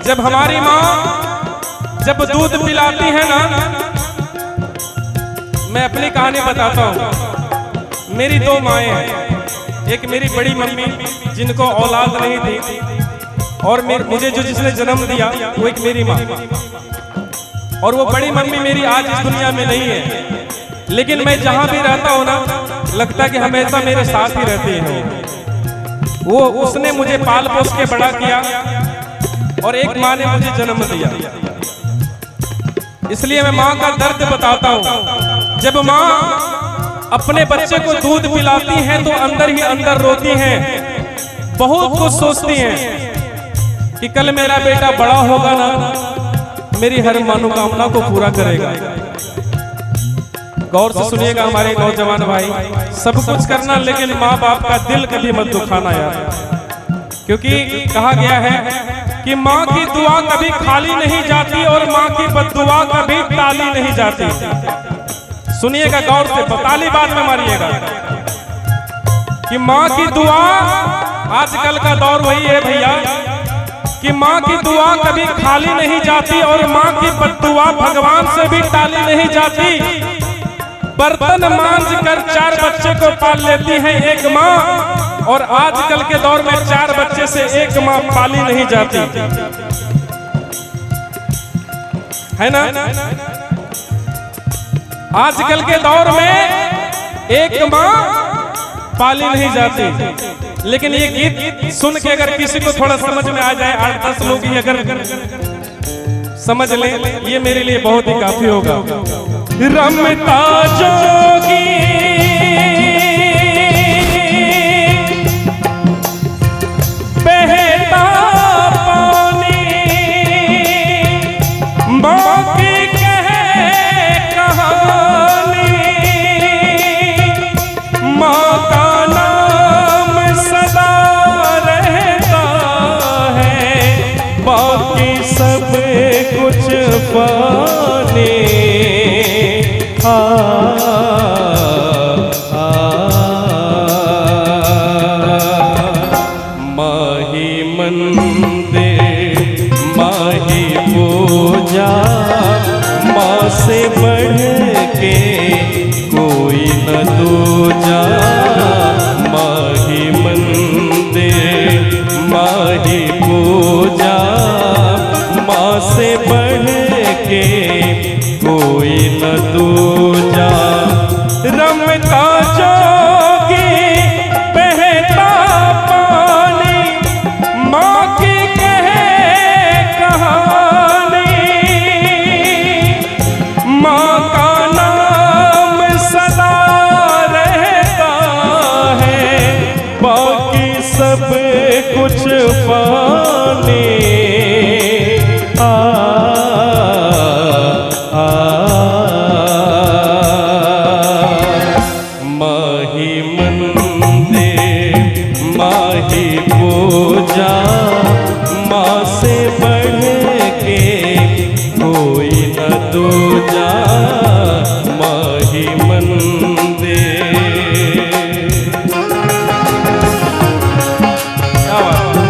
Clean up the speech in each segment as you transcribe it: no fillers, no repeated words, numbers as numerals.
जब हमारी माँ जब दूध पिलाती है ना, मैं अपनी कहानी बताता हूँ। मेरी दो माएँ हैं, एक मेरी बड़ी मम्मी जिनको औलाद नहीं थी, और मुझे जो जिसने जन्म दिया वो एक मेरी माँ। और वो बड़ी मम्मी मेरी आज इस दुनिया में नहीं है, लेकिन मैं जहाँ भी रहता हूँ ना, लगता है कि हमेशा मेरे साथ ही रहते हैं। वो उसने मुझे पाल पोस के बड़ा किया, और एक माँ ने मुझे जन्म दिया। इसलिए मैं माँ का दर्द बताता हूँ। जब माँ अपने बच्चे को दूध पिलाती हैं तो अंदर ही अंदर रोती हैं, बहुत कुछ सोचती हैं कि कल मेरा बेटा बड़ा होगा ना, मेरी हर मनोकामना को पूरा करेगा। गौर से सुनिएगा हमारे नौजवान भाई, सब कुछ करना लेकिन माँ बाप का दिल कभी मत दुखाना यार, क्योंकि कहा गया है कि माँ की दुआ कभी खाली नहीं जाती और माँ की बद्दुआ कभी ताली नहीं जाती। सुनिएगा गौर से, ताली बाद में मारिएगा कि माँ की दुआ, आजकल का दौर वही है भैया कि माँ की दुआ कभी खाली नहीं जाती और माँ की बद्दुआ भगवान से भी टाली नहीं जाती। बर्तन मांझ कर 4 बच्चे को पाल लेती है एक माँ, और आजकल के दौर में 4 बच्चे से एक माँ पाली नहीं जाती है ना। आजकल के दौर में एक माँ पाली नहीं जाती। लेकिन ये गीत सुन के अगर किसी को थोड़ा समझ में आ जाए, 8-10 लोग ही अगर समझ ले, ये मेरे लिए बहुत ही काफी होगा। रमता जोगी बहता पानी, माँ की कहे कहानी, माँ का नाम सदा रहता है, बाकी सब कुछ पानी। माही मंदिर माही पूजा, माँ से बढ़ के कोई न दूजा। माही मंदिर माही पूजा, माँ से बढ़ के कोई न दूजा। रमता जोगी बहता पानी, माँ की कहे कहानी, माँ का नाम सदा रहता है, बाकी सब कुछ पानी। माही मंदिर माही पूजा, माँ से बढ़ के कोई न दूजा। माही मंदिर क्या बात है?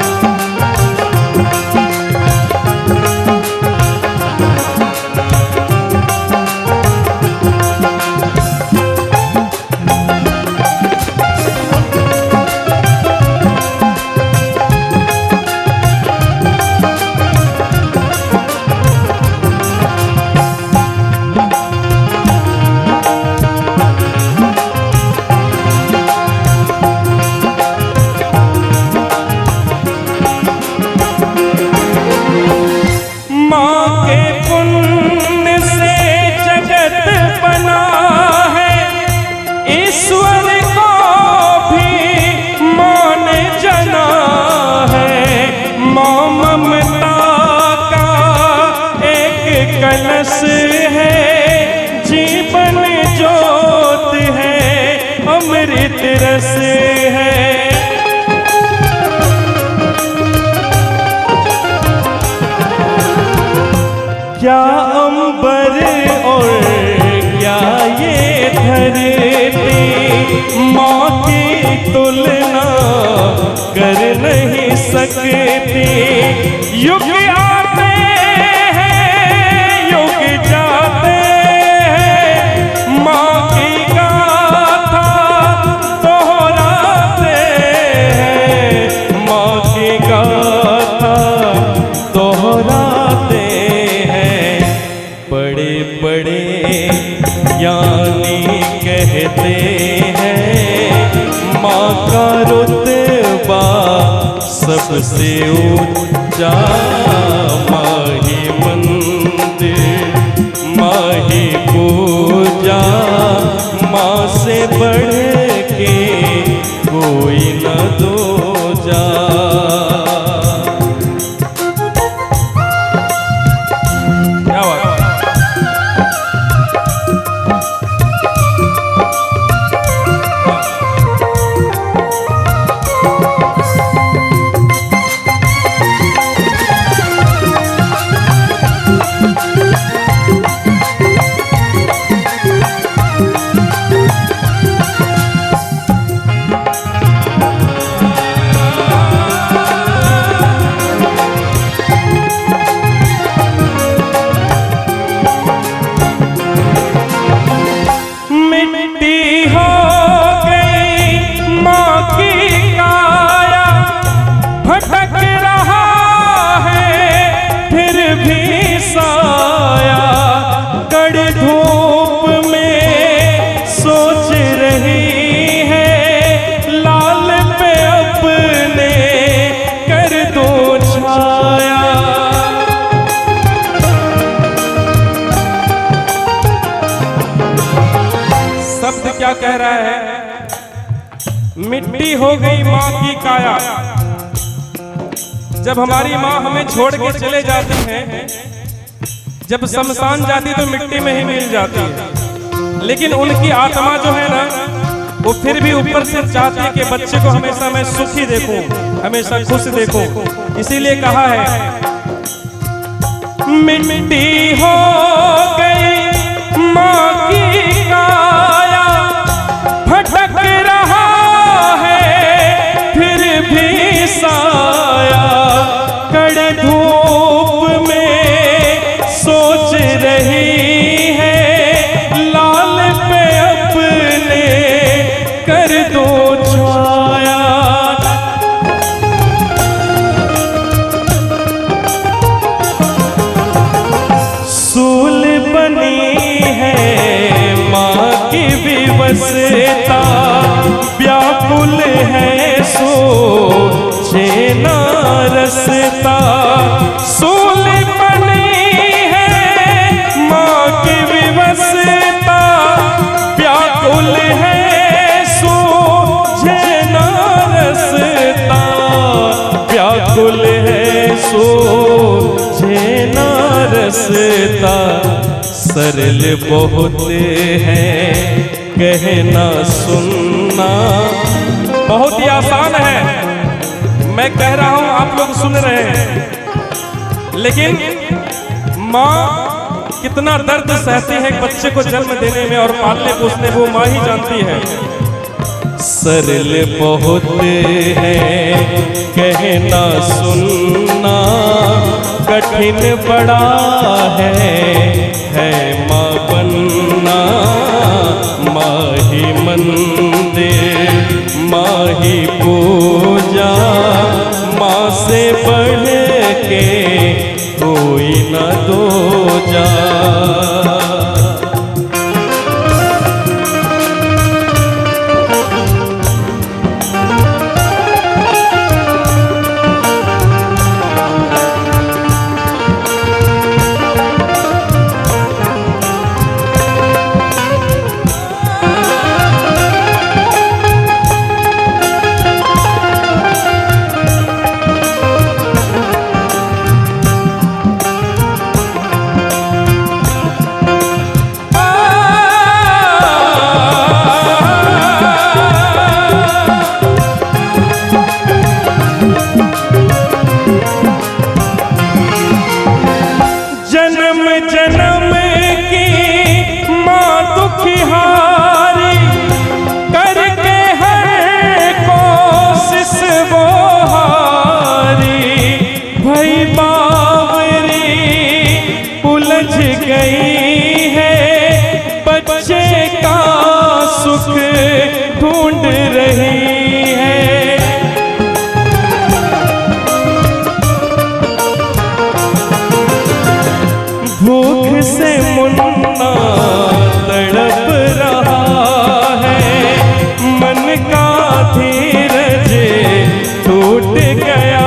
कलश है जीवन ज्योत है, अमृत रस है। क्या अंबर और क्या ये धरती, माँ की तुलना कर नहीं सकती। युग सबसे ऊंचा माही मंदिर, माही पूजा माँ से बढ़ के कोई न दूजा। क्या बात है? शब्द क्या कह रहा है? मिट्टी हो गई माँ की काया। जब हमारी माँ हमें छोड़ के चले जाती हैं, जब शमशान जाती तो मिट्टी में ही मिल जाती है, लेकिन उनकी आत्मा जो है ना, वो फिर भी ऊपर से चाहती है कि बच्चे को हमेशा मैं सुखी देखूं, हमेशा खुश देखूं। इसीलिए कहा है मिट्टी हो गई माँ की काया, भटक रहा है फिर भी साया, कड़े धूप में सोच रही है, लाल पे अपने कर दो छाया। सूल बनी है माँ की विवशता, व्याकुल है सोचे न रसता। सूल बनी है माँ की विवशता, व्याकुल है सोचे न रसता, व्याकुल है सोचे न रसता। सरल बहुत है कहना सुनना, बहुत ही आसान है, मैं कह रहा हूं आप लोग सुन रहे हैं, लेकिन माँ कितना दर्द सहती है एक बच्चे को जन्म देने में और पालने पोसने, वो माँ ही जानती है। सरल बहुत है कहना सुनना, कठिन बड़ा है माँ बनना। माही मंदिर, माही पूजा, माँ से बढ़ के कोई न दूजा। गई है बच्चे का सुख ढूंढ रही है। भूख से मुन्ना तड़प रहा है, मन का धीरज टूट गया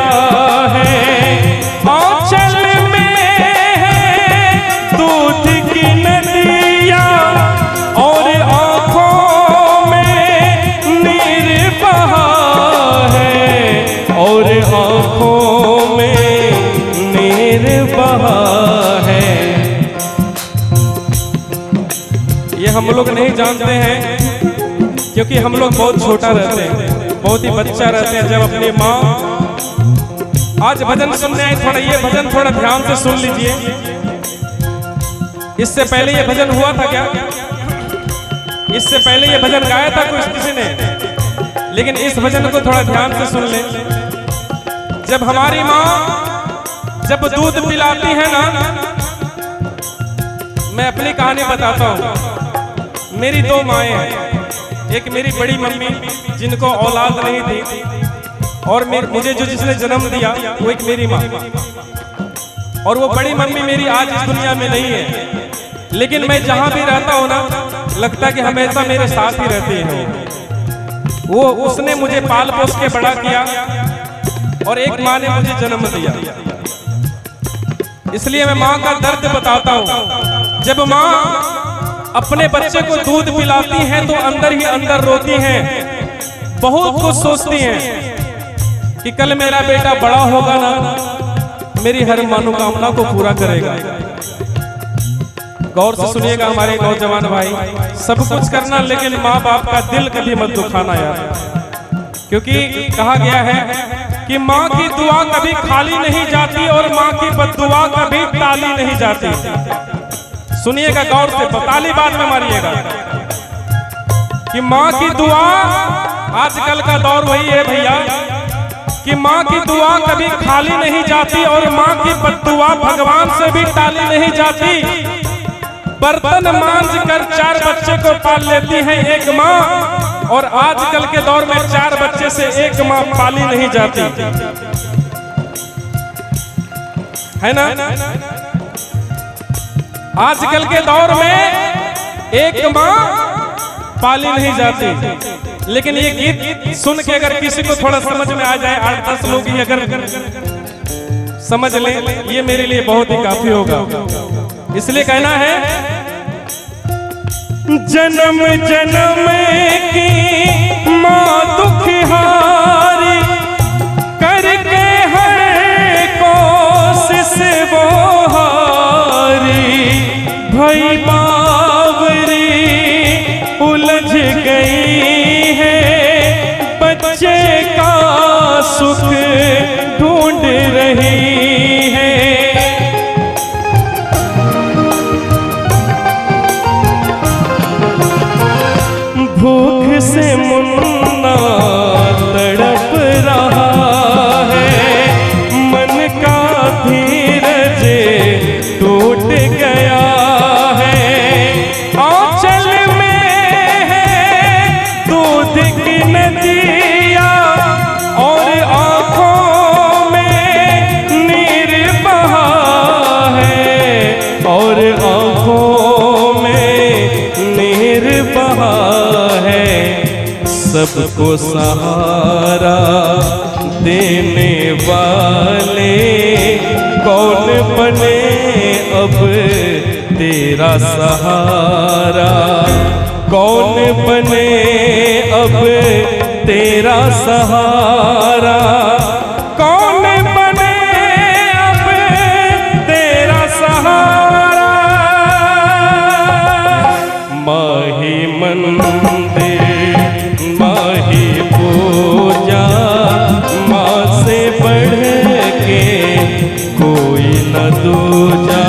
बहा है। ये हम लोग नहीं जानते हैं क्योंकि हम लोग बहुत छोटा रहते हैं, बहुत ही बच्चा रहते हैं जब अपनी माँ। आज भजन सुनने आए, थोड़ा ये भजन थोड़ा ध्यान से सुन लीजिए। इससे पहले ये भजन हुआ था क्या? इससे पहले ये भजन गाया था कुछ किसी ने? लेकिन इस भजन को थोड़ा ध्यान से सुन ले। जब हमारी माँ जब दूध पिलाती है ना, मैं अपनी कहानी बताता हूँ। मेरी दो माएँ हैं, एक मेरी बड़ी मम्मी जिनको औलाद नहीं थी, और मुझे जो जिसने जन्म दिया वो एक मेरी माँ। और वो बड़ी मम्मी मेरी आज इस दुनिया में नहीं है, लेकिन मैं जहाँ भी रहता हूँ ना, लगता कि हमेशा मेरे साथ ही रहती है। वो उसने मुझे पाल पोस के बड़ा किया, और एक माँ ने मुझे जन्म दिया। इसलिए मैं माँ का दर्द बताता हूँ। जब माँ अपने बच्चे को दूध पिलाती हैं तो अंदर ही अंदर रोती हैं, बहुत कुछ सोचती हैं कि कल मेरा बेटा बड़ा होगा ना, मेरी हर मनोकामना को पूरा करेगा। गौर से सुनिएगा हमारे नौजवान भाई, सब कुछ करना लेकिन माँ बाप का दिल कभी मत दुखाना यार। क्योंकि कहा गया है कि माँ की दुआ कभी खाली नहीं जाती और माँ की बद्दुआ कभी ताली नहीं जाती। सुनिएगा गौर से, ताली बाद में मारिएगा। कि माँ की दुआ, आजकल का दौर वही है भैया, कि माँ की दुआ कभी खाली नहीं जाती और माँ की बद्दुआ भगवान से भी टाली नहीं जाती। बर्तन मांझ कर 4 बच्चे को पाल लेती है एक माँ, और आजकल के दौर में 4 बच्चे से एक माँ पाली नहीं जाती है ना। आजकल के दौर में एक माँ पाली नहीं जाती। लेकिन ये गीत सुन के अगर किसी को थोड़ा समझ में आ जाए, 8-10 लोग ही अगर समझ ले, ये मेरे लिए बहुत ही काफी होगा। इसलिए कहना है, जन्म जन्म की माँ दुखहारी करके हर कोशिश वो हारी। भाई बावरी उलझ गई है, बच्चे का सुख ढूंढ रही है। भूख से मुन्ना तड़प रहा है, मन का धीरज टूट गया है। आंचल में है दूध की नदिया और आंखों में नीर बहा है, और आंखों में नीर बहा है। सबको सहारा देने वाले कौन बने अब तेरा सहारा, कौन बने अब तेरा सहारा, कौन बने अब तेरा सहारा। माही मंदिर माही पूजा, माँ से बढ़ के कोई न दूजा।